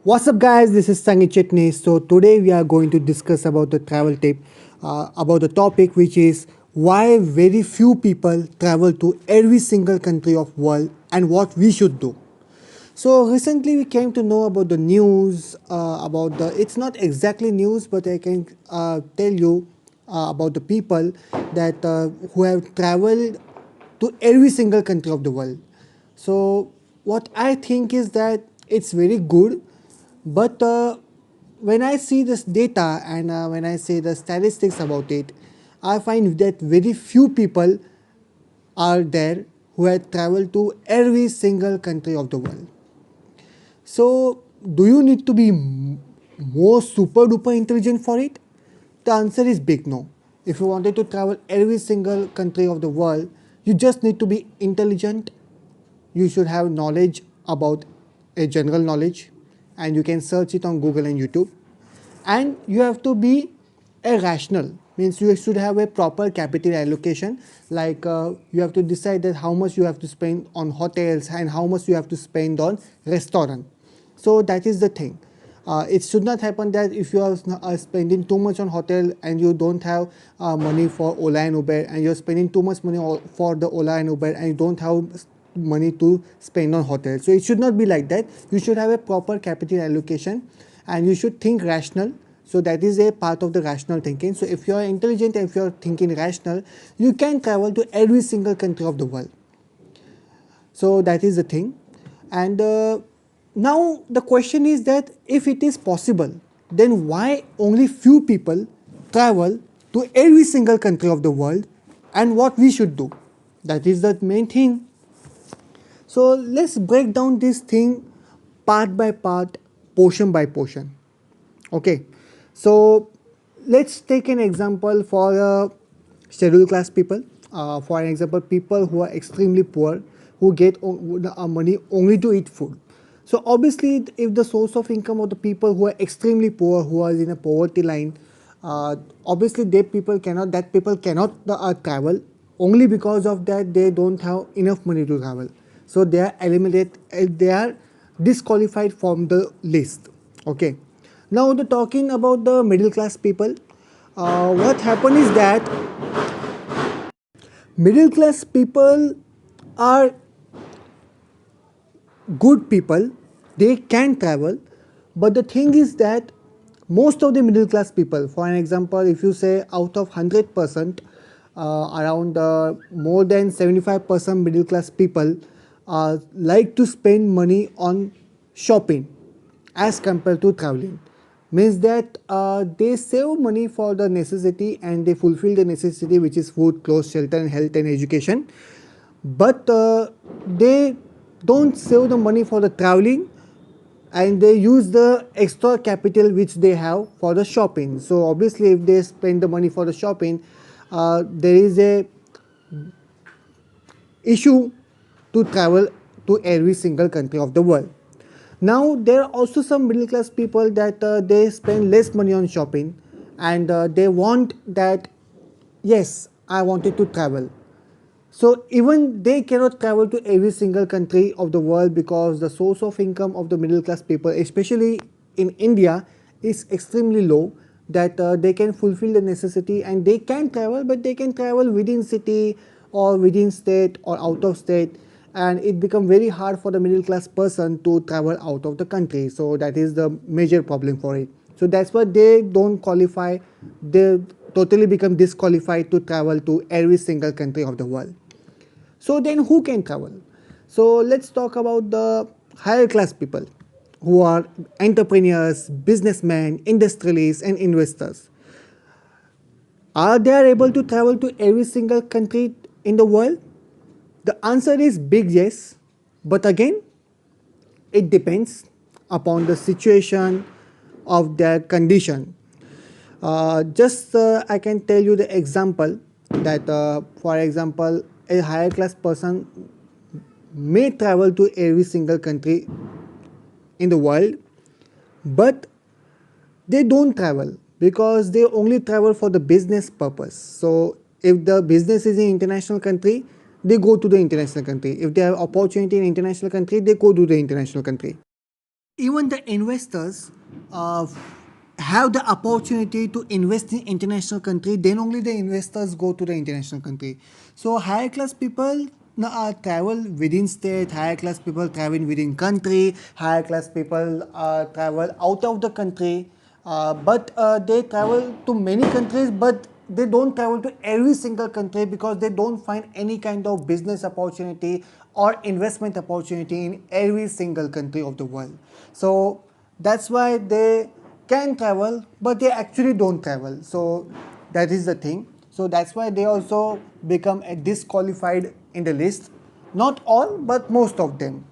What's up guys, this is Sangi Chitney. So today we are going to discuss about the travel tip, about the topic which is why very few people travel to every single country of world and what we should do. So recently we came to know about the news, about the, it's not exactly news but I can tell you about the people that who have traveled to every single country of the world. So what I think is that it's very good, but when I see this data and when I see the statistics about it, I find that very few people are there who have traveled to every single country of the world. So, do you need to be more super duper intelligent for it? The answer is big no. If you wanted to travel every single country of the world, you just need to be intelligent. You should have knowledge about a general knowledge, and you can search it on Google and YouTube. And you have to be a rational, means you should have a proper capital allocation, like you have to decide that how much you have to spend on hotels and how much you have to spend on restaurant. So that is the thing. It should not happen that if you are spending too much on hotel and you don't have money for Ola and Uber, and you're spending too much money for the Ola and Uber and you don't have money to spend on hotel. So it should not be like that. You should have a proper capital allocation and you should think rational. So that is a part of the rational thinking. So if you are intelligent and if you are thinking rational, you can travel to every single country of the world. So that is the thing. And now the question is that if it is possible, then why only few people travel to every single country of the world and what we should do? That is the main thing. So let's break down this thing part by part, portion by portion. Okay, so let's take an example for scheduled class people. For an example, people who are extremely poor, who get money only to eat food. So obviously, if the source of income of the people who are extremely poor, who are in a poverty line, obviously that people cannot travel. Only because of that they don't have enough money to travel. So they are disqualified from the list. Okay. Now the talking about the middle class people, what happened is that middle class people are good people, they can travel, but the thing is that most of the middle class people, for an example, if you say out of 100%, around more than 75% middle class people like to spend money on shopping as compared to traveling. Means that they save money for the necessity and they fulfill the necessity, which is food, clothes, shelter and health and education, but they don't save the money for the traveling and they use the extra capital which they have for the shopping. So obviously if they spend the money for the shopping, there is a issue to travel to every single country of the world. Now there are also some middle class people that they spend less money on shopping and they want that, yes, I wanted to travel. So even they cannot travel to every single country of the world because the source of income of the middle class people, especially in India, is extremely low, that they can fulfill the necessity and they can travel, but they can travel within city or within state or out of state, and it become very hard for the middle class person to travel out of the country. So that is the major problem for it. So that's why they don't qualify, they totally become disqualified to travel to every single country of the world. So then who can travel? So let's talk about the higher class people who are entrepreneurs, businessmen, industrialists and investors. Are they able to travel to every single country in the world? The answer is big yes, but again it depends upon the situation of their condition. Just I can tell you the example that for example a higher class person may travel to every single country in the world, but they don't travel because they only travel for the business purpose. So if the business is in international country, they go to the international country. If they have opportunity in international country, they go to the international country. even the investors uh, have the opportunity to invest in international country, then only the investors go to the international country. So higher class people travel within state, higher class people travel within country, higher class people travel out of the country, but they travel to many countries, but they don't travel to every single country because they don't find any kind of business opportunity or investment opportunity in every single country of the world. So that's why they can travel, but they actually don't travel. So that is the thing. So that's why they also become a disqualified in the list. Not all, but most of them.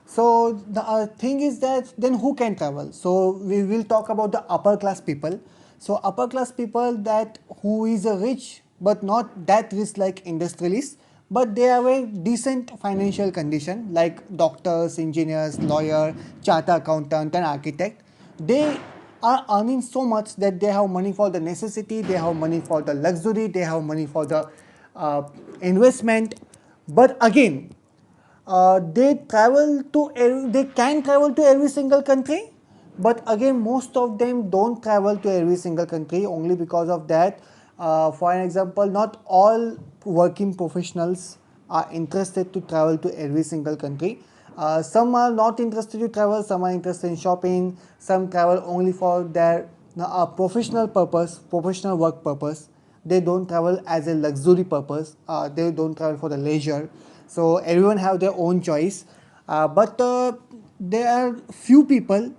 So the thing is that then who can travel? So we will talk about the upper class people. So upper class people that who is a rich but not that rich like industrialists, but they have a decent financial condition like doctors, engineers, lawyer, charter accountant and architect. They are earning so much that they have money for the necessity, they have money for the luxury, they have money for the investment. But again, they can travel to every single country, but again most of them don't travel to every single country only because of that. For an example, not all working professionals are interested to travel to every single country. Some are not interested to travel, some are interested in shopping, some travel only for their professional purpose, professional work purpose. They don't travel as a luxury purpose, they don't travel for the leisure. So everyone have their own choice, but there are few people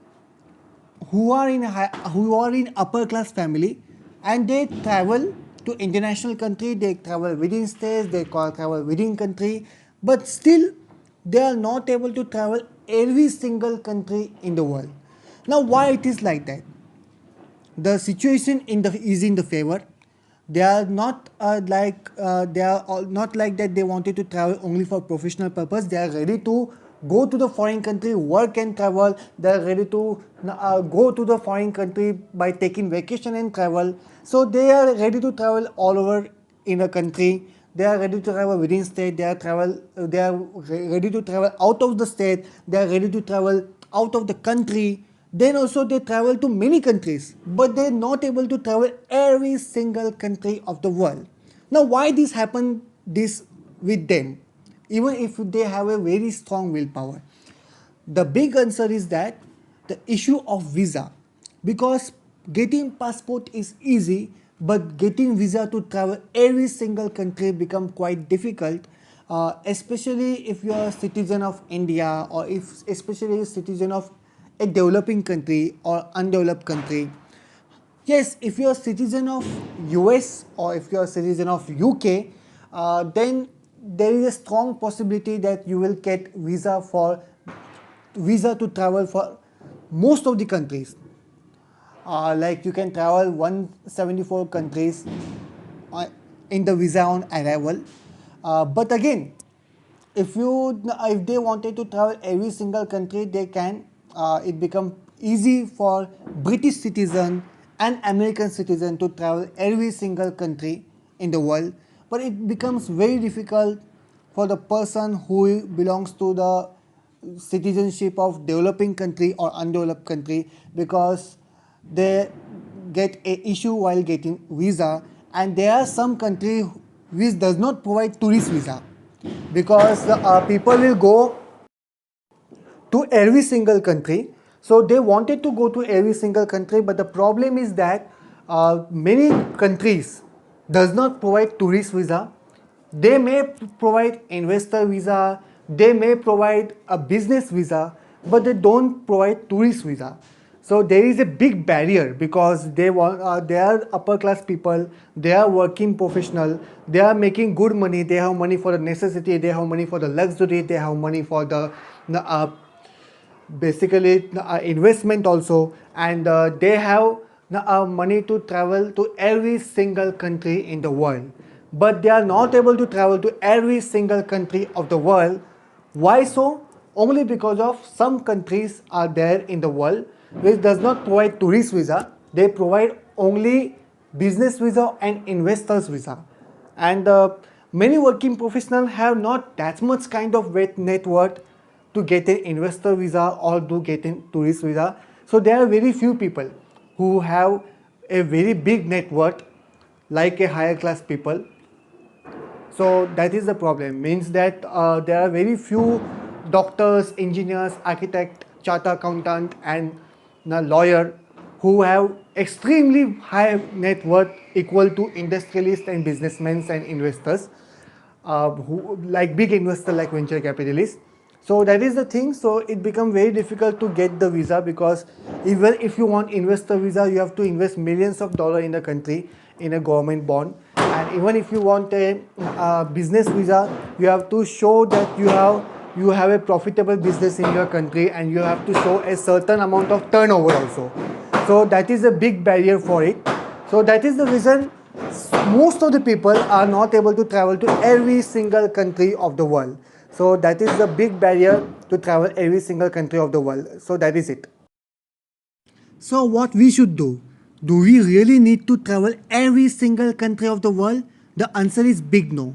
who are in upper class family and they travel to international country, they travel within states, they travel within country, but still they are not able to travel every single country in the world. Now why it is like that? The situation is in the favor. They are not not like that they wanted to travel only for professional purpose. They are ready to go to the foreign country, work and travel. They are ready to go to the foreign country by taking vacation and travel. So they are ready to travel all over in a country. They are ready to travel within state. They are ready to travel out of the state. They are ready to travel out of the country. Then also they travel to many countries, but they're not able to travel every single country of the world. Now why this happen this with them, even if they have a very strong willpower? The big answer is that the issue of visa, because getting passport is easy, but getting visa to travel every single country become quite difficult, especially if you are a citizen of India, or if especially a citizen of a developing country or undeveloped country. Yes, if you're a citizen of US or if you're a citizen of UK, then there is a strong possibility that you will get visa to travel for most of the countries. Like you can travel 174 countries uh, in the visa on arrival. But again, if they wanted to travel every single country, they can. It become easy for British citizen and American citizen to travel every single country in the world, but it becomes very difficult for the person who belongs to the citizenship of developing country or undeveloped country, because they get a issue while getting visa. And there are some country which does not provide tourist visa, because people will go to every single country. So they wanted to go to every single country, but the problem is that many countries does not provide tourist visa. They may provide investor visa, they may provide a business visa, but they don't provide tourist visa. So there is a big barrier, because they are upper class people, they are working professional, they are making good money, they have money for the necessity, they have money for the luxury, they have money for the uh, basically investment also, and they have money to travel to every single country in the world, but they are not able to travel to every single country of the world. Why so? Only because of some countries are there in the world which does not provide tourist visa. They provide only business visa and investors visa. And many working professionals have not that much kind of net worth to get an investor visa or to get a tourist visa. So there are very few people who have a very big net worth like a higher class people. So that is the problem, means that there are very few doctors, engineers, architect, charter accountant and a lawyer who have extremely high net worth equal to industrialists and businessmen and investors, who like big investor like venture capitalists. So that is the thing. So it becomes very difficult to get the visa, because even if you want investor visa, you have to invest millions of dollars in the country in a government bond. And even if you want a business visa, you have to show that you have a profitable business in your country, and you have to show a certain amount of turnover also. So that is a big barrier for it. So that is the reason most of the people are not able to travel to every single country of the world. So that is the big barrier to travel every single country of the world. So that is it. So what we should do? Do we really need to travel every single country of the world? The answer is big no.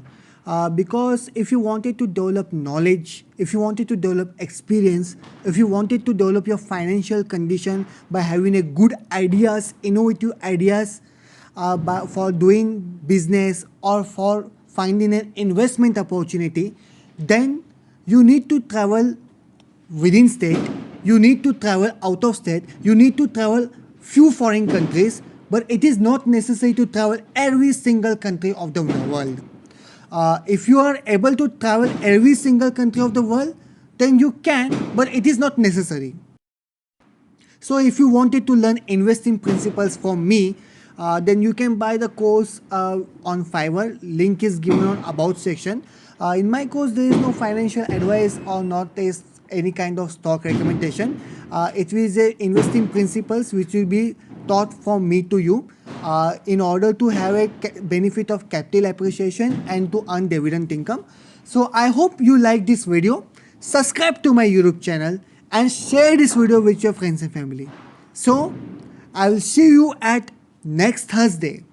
Because if you wanted to develop knowledge, if you wanted to develop experience, if you wanted to develop your financial condition by having a good ideas, innovative ideas, for doing business or for finding an investment opportunity, then you need to travel within state, you need to travel out of state, you need to travel few foreign countries, but it is not necessary to travel every single country of the world. If you are able to travel every single country of the world, then you can, but it is not necessary. So if you wanted to learn investing principles from me, then you can buy the course on Fiverr. Link is given on about section. In my course, there is no financial advice or not any kind of stock recommendation. It is a investing principles which will be taught from me to you in order to have a benefit of capital appreciation and to earn dividend income. So I hope you like this video. Subscribe to my YouTube channel and share this video with your friends and family. So I will see you at next Thursday.